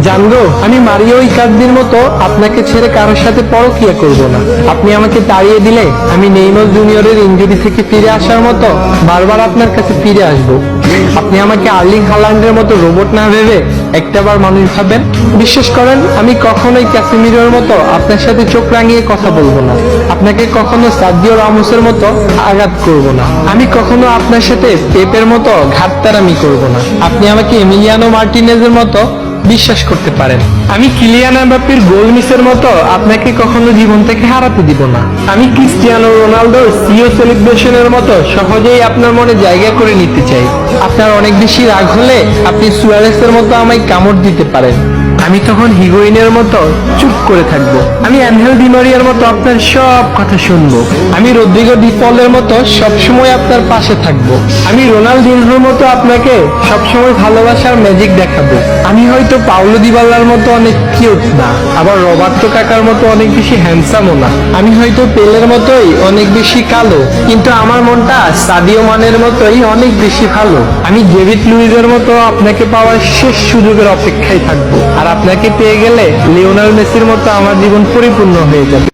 জানগো, আমি মারিও ইকার্দির মতো আপনাকে ছেড়ে কারোর সাথে পরকিয়া করব না। আপনি আমাকে তাড়িয়ে দিলে আমি নেইমার জুনিয়রের ইনজুরি থেকে ফিরে আসার মতো বারবার আপনার কাছে ফিরে আসব। আপনি আমাকে আর্লিং হালান্ডের মতো রোবট না ভেবে একটাবার মানুষ ভাবেন। বিশ্বাস করেন, আমি কখনোই ক্যাসেমিরোর মতো আপনার সাথে চোখ রাঙিয়ে কথা বলবো না। আপনাকে কখনো সার্জিও রামোসের মতো আঘাত করব না। আমি কখনো আপনার সাথে পেপের মতো ঘাটতারামি করব না। আপনি আমাকে এমিলিয়ানো মার্টিনেজের মতো বিশ্বাস করতে পারেন। আমি কিলিয়ান এমবাপ্পের গোল মিসের মতো আপনাকে কখনো জীবন থেকে হারাতে দিব না। আমি ক্রিস্টিয়ানো রোনালদোর সিও সেলিব্রেশনের মতো সহজেই আপনার মনে জায়গা করে নিতে চাই। আপনার অনেক বেশি রাগ হলে আপনি সুয়ারেসের মতো আমায় কামড় দিতে পারেন। আমি তখন হিগোইনের মতো চুপ করে থাকবো। আমি অ্যানহেল ডি মারিয়ার মতো আপনার সব কথা শুনবো। আমি রদ্রিগো ডি পলের মতো সবসময় আপনার পাশে থাকবো। আমি রোনালদিনহোর মতো আপনাকে সবসময় ভালোবাসার ম্যাজিক দেখাবো। আমি হয়তো পাউলো দিবালার মতো অনেক কিউট না, আবার রবার্তো কাকার মতো অনেক বেশি হ্যান্ডসামও না। আমি হয়তো পেলের মতোই অনেক বেশি কালো, কিন্তু আমার মনটা সাদিও মানের মতোই অনেক বেশি ভালো। আমি ডেভিড লুইজের মতো আপনাকে পাওয়ার শেষ সুযোগের অপেক্ষায় থাকবো। আর আপনাকে পেয়ে গেলে লিওনেল মেসির মতো আমার জীবন পরিপূর্ণ হয়ে যাবে।